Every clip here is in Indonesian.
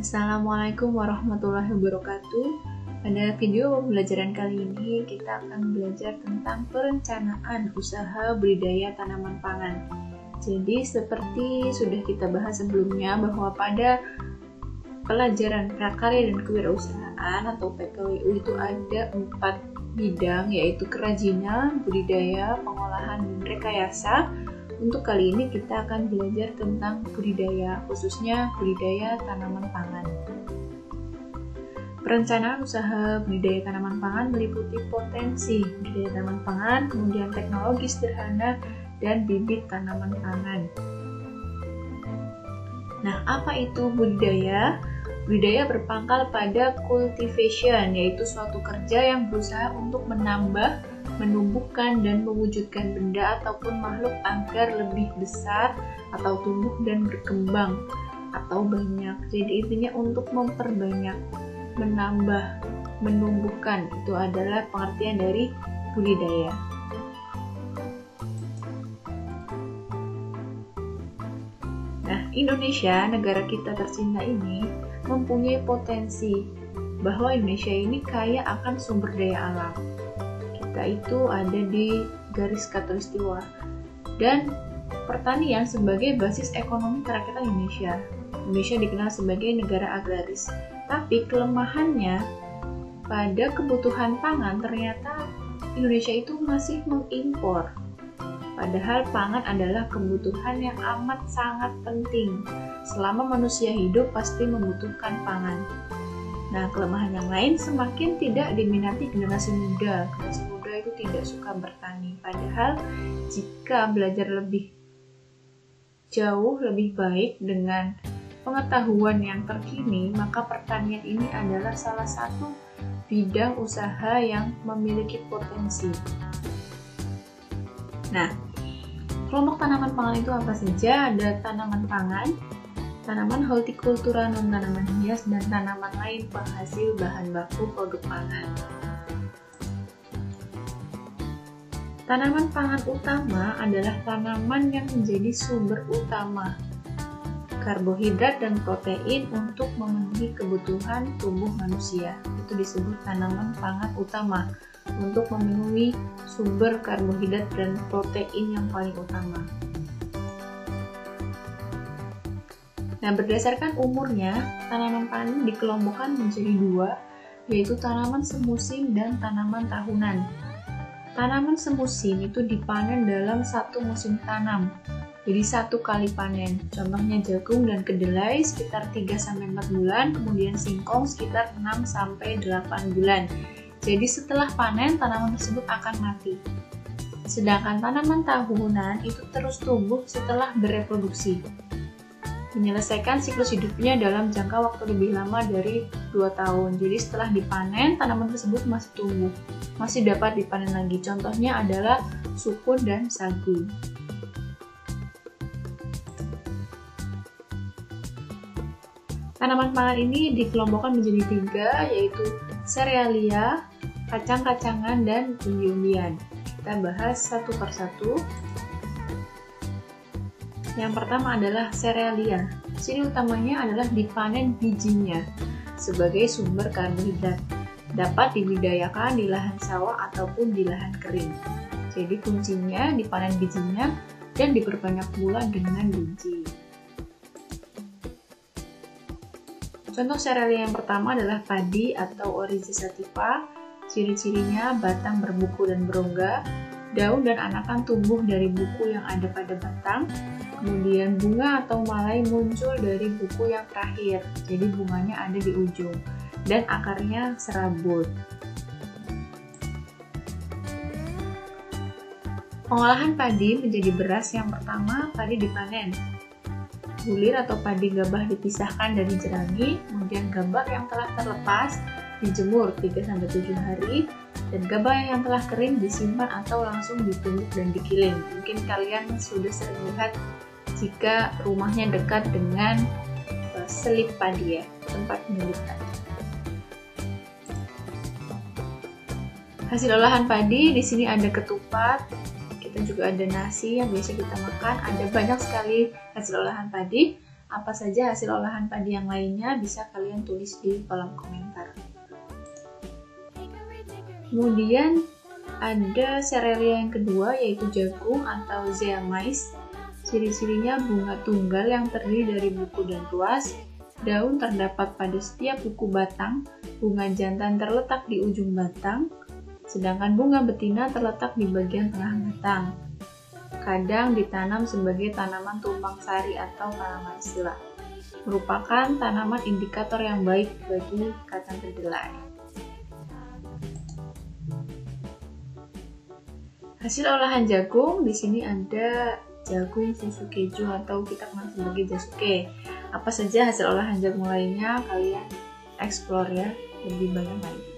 Assalamualaikum warahmatullahi wabarakatuh. Pada video pembelajaran kali ini kita akan belajar tentang perencanaan usaha budidaya tanaman pangan. Jadi seperti sudah kita bahas sebelumnya bahwa pada pelajaran prakarya dan kewirausahaan atau PKWU itu ada 4 bidang, yaitu kerajinan, budidaya, pengolahan, dan rekayasa. Untuk kali ini kita akan belajar tentang budidaya, khususnya budidaya tanaman pangan. Perencanaan usaha budidaya tanaman pangan meliputi potensi budidaya tanaman pangan, kemudian teknologi sederhana, dan bibit tanaman pangan. Nah, apa itu budidaya? Budidaya berpangkal pada cultivation, yaitu suatu kerja yang berusaha untuk menambah, menumbuhkan, dan mewujudkan benda ataupun makhluk agar lebih besar atau tumbuh dan berkembang atau banyak. Jadi intinya untuk memperbanyak, menambah, menumbuhkan, itu adalah pengertian dari budidaya. Nah, Indonesia, negara kita tercinta ini, mempunyai potensi bahwa Indonesia ini kaya akan sumber daya alam. Kita itu ada di garis khatulistiwa, dan pertanian sebagai basis ekonomi kerakyatan Indonesia. Indonesia dikenal sebagai negara agraris, tapi kelemahannya pada kebutuhan pangan ternyata Indonesia itu masih mengimpor. Padahal pangan adalah kebutuhan yang amat sangat penting. Selama manusia hidup pasti membutuhkan pangan. Nah, kelemahan yang lain semakin tidak diminati generasi muda. Generasi muda itu tidak suka bertani. Padahal jika belajar lebih jauh, lebih baik dengan pengetahuan yang terkini, maka pertanian ini adalah salah satu bidang usaha yang memiliki potensi. Nah, kelompok tanaman pangan itu apa saja? Ada tanaman pangan, tanaman hortikultura non-tanaman hias, dan tanaman lain penghasil bahan baku produk pangan. Tanaman pangan utama adalah tanaman yang menjadi sumber utama karbohidrat dan protein untuk memenuhi kebutuhan tubuh manusia. Itu disebut tanaman pangan utama, untuk memenuhi sumber karbohidrat dan protein yang paling utama. Nah, berdasarkan umurnya, tanaman pangan dikelompokkan menjadi 2, yaitu tanaman semusim dan tanaman tahunan. Tanaman semusim itu dipanen dalam satu musim tanam, jadi 1 kali panen. Contohnya jagung dan kedelai sekitar 3-4 bulan, kemudian singkong sekitar 6-8 bulan. Jadi setelah panen, tanaman tersebut akan mati. Sedangkan tanaman tahunan itu terus tumbuh setelah bereproduksi, menyelesaikan siklus hidupnya dalam jangka waktu lebih lama dari 2 tahun. Jadi setelah dipanen, tanaman tersebut masih tumbuh, masih dapat dipanen lagi. Contohnya adalah sukun dan sagu. Tanaman pangan ini dikelompokkan menjadi 3, yaitu serealia, kacang-kacangan, dan umbi-umbian. Kita bahas satu persatu. Yang pertama adalah serealia. Ciri utamanya adalah dipanen bijinya sebagai sumber karbohidrat. Dapat dibudidayakan di lahan sawah ataupun di lahan kering. Jadi kuncinya dipanen bijinya dan diperbanyak pula dengan biji. Contoh serealia yang pertama adalah padi atau Oryza sativa. Ciri-cirinya batang berbuku dan berongga, daun dan anakan tumbuh dari buku yang ada pada batang, kemudian bunga atau malai muncul dari buku yang terakhir, jadi bunganya ada di ujung, dan akarnya serabut. Pengolahan padi menjadi beras. Yang pertama, padi dipanen. Bulir atau padi gabah dipisahkan dari jerami, kemudian gabah yang telah terlepas dijemur 3-7 hari, dan gabah yang telah kering disimpan atau langsung ditumbuk dan digiling. Mungkin kalian sudah sering lihat jika rumahnya dekat dengan selip padi, ya, tempat menyelipkan. Hasil olahan padi di sini ada ketupat, kita juga ada nasi yang biasa kita makan, ada banyak sekali hasil olahan padi. Apa saja hasil olahan padi yang lainnya bisa kalian tulis di kolom komentar. Kemudian ada serealia yang kedua yaitu jagung atau zea mais. Ciri-cirinya bunga tunggal yang terdiri dari buku dan ruas. Daun terdapat pada setiap buku batang. Bunga jantan terletak di ujung batang. Sedangkan bunga betina terletak di bagian tengah batang. Kadang ditanam sebagai tanaman tumpang sari atau tanaman istilah. Merupakan tanaman indikator yang baik bagi kacang kedelai. Hasil olahan jagung, di sini ada jagung susu keju atau kita kenal sebagai jasuke. Apa saja hasil olahan jagung lainnya, kalian explore ya, lebih banyak lagi.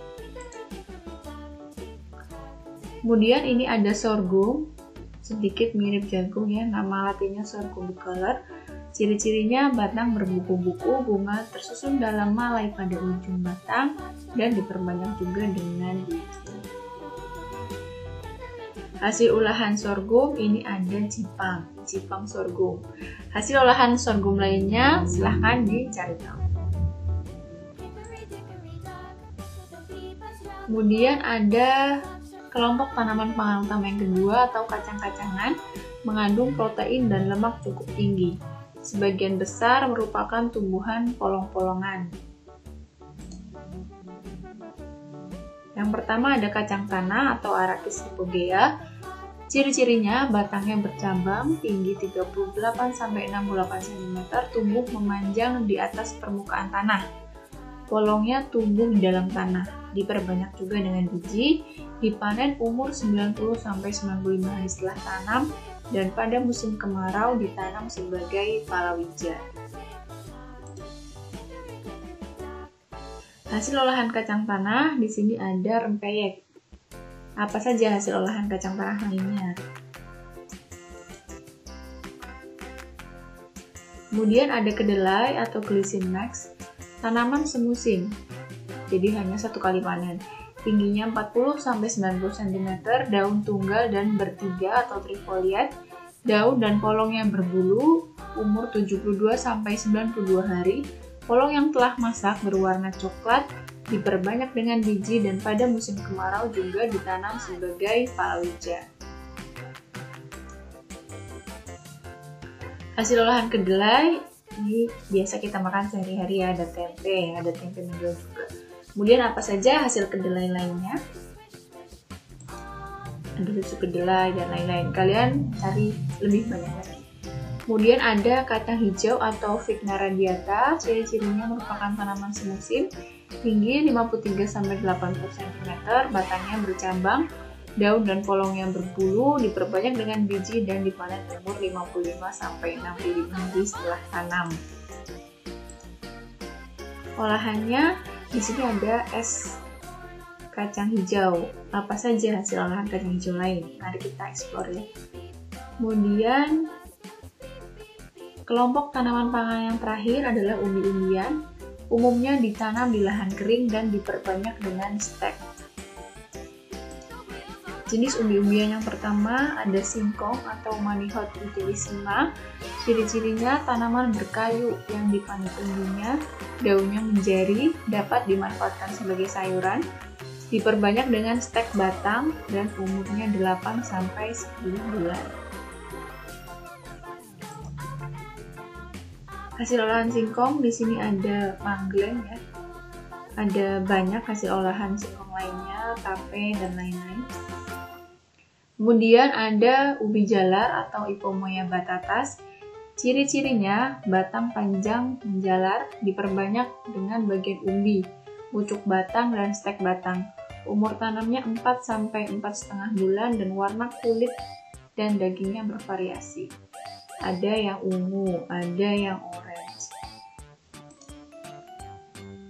Kemudian ini ada sorghum, sedikit mirip jagung ya, nama latinnya sorghum bicolor. Ciri-cirinya batang berbuku-buku, bunga tersusun dalam malai pada ujung batang, dan diperbanyak juga dengan biji. Hasil olahan sorghum ini ada cipang sorghum. Hasil olahan sorghum lainnya silahkan dicari tahu. Kemudian ada kelompok tanaman pangan utama yang kedua atau kacang-kacangan, mengandung protein dan lemak cukup tinggi. Sebagian besar merupakan tumbuhan polong-polongan. Yang pertama ada kacang tanah atau Arachis hypogea. Ciri-cirinya batangnya bercabang, tinggi 38-68 cm, tumbuh memanjang di atas permukaan tanah. Polongnya tumbuh di dalam tanah, diperbanyak juga dengan biji, dipanen umur 90-95 hari setelah tanam, dan pada musim kemarau ditanam sebagai palawija. Hasil olahan kacang tanah, di sini ada rempeyek. Apa saja hasil olahan kacang tanah lainnya? Kemudian ada kedelai atau Glycinaceae, tanaman semusim, jadi hanya satu kali panen. Tingginya 40-90 cm, daun tunggal dan bertiga atau trifoliate, daun dan polongnya berbulu, umur 72-92 hari, polong yang telah masak berwarna coklat, diperbanyak dengan biji dan pada musim kemarau juga ditanam sebagai palawija. Hasil olahan kedelai ini biasa kita makan sehari-hari ya, ada tempe mendoan juga. Kemudian apa saja hasil kedelai lainnya? Ada susu kedelai dan lain-lain. Kalian cari lebih banyak lagi. Kemudian ada kacang hijau atau Vigna radiata. Ciri-cirinya merupakan tanaman semusim, tinggi 53-80 cm, batangnya bercabang, daun dan polongnya berbulu, diperbanyak dengan biji dan dipanen umur 55-65 hari setelah tanam. Olahannya di sini ada es kacang hijau. Apa saja hasil olahan kacang hijau lain? Mari kita explore ya. Kemudian kelompok tanaman pangan yang terakhir adalah umbi-umbian. Umumnya ditanam di lahan kering dan diperbanyak dengan stek. Jenis umbi-umbian yang pertama ada singkong atau Manihot utilissima. Ciri-cirinya tanaman berkayu yang dipanjat umbinya, daunnya menjari, dapat dimanfaatkan sebagai sayuran, diperbanyak dengan stek batang dan umurnya 8-10 bulan. Hasil olahan singkong di sini ada panggleng ya. Ada banyak hasil olahan singkong lainnya, tape dan lain-lain. Kemudian ada ubi jalar atau Ipomoea batatas. Ciri-cirinya batang panjang menjalar, diperbanyak dengan bagian umbi, pucuk batang dan stek batang. Umur tanamnya 4-4,5 bulan dan warna kulit dan dagingnya bervariasi. Ada yang ungu, ada yang orange.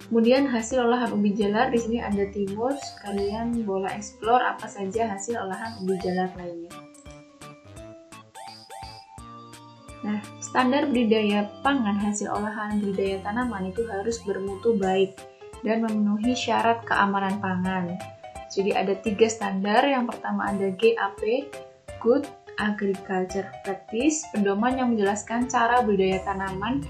Kemudian hasil olahan ubi jalar di sini ada timus. Kalian boleh explore apa saja hasil olahan ubi jalar lainnya. Nah, standar budidaya pangan hasil olahan budidaya tanaman itu harus bermutu baik dan memenuhi syarat keamanan pangan. Jadi ada 3 standar. Yang pertama ada GAP, Good Agriculture Practice, pedoman yang menjelaskan cara budidaya tanaman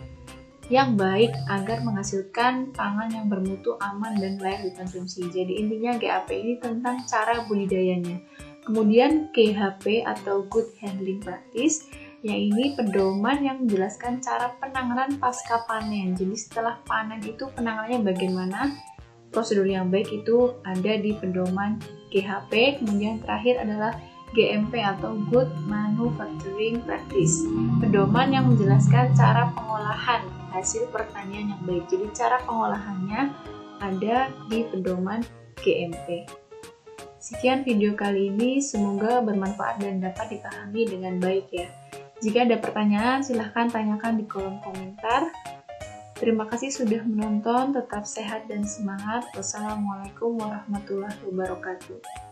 yang baik agar menghasilkan pangan yang bermutu, aman, dan layak dikonsumsi. Jadi intinya GAP ini tentang cara budidayanya. Kemudian GHP atau Good Handling Practice, yang ini pedoman yang menjelaskan cara penanganan pasca panen. Jadi setelah panen itu penanganannya bagaimana? Prosedur yang baik itu ada di pedoman GHP. Kemudian terakhir adalah GMP atau Good Manufacturing Practice, pedoman yang menjelaskan cara pengolahan hasil pertanian yang baik. Jadi cara pengolahannya ada di pedoman GMP. Sekian video kali ini, semoga bermanfaat dan dapat dipahami dengan baik ya. Jika ada pertanyaan, silahkan tanyakan di kolom komentar. Terima kasih sudah menonton, tetap sehat dan semangat. Wassalamualaikum warahmatullahi wabarakatuh.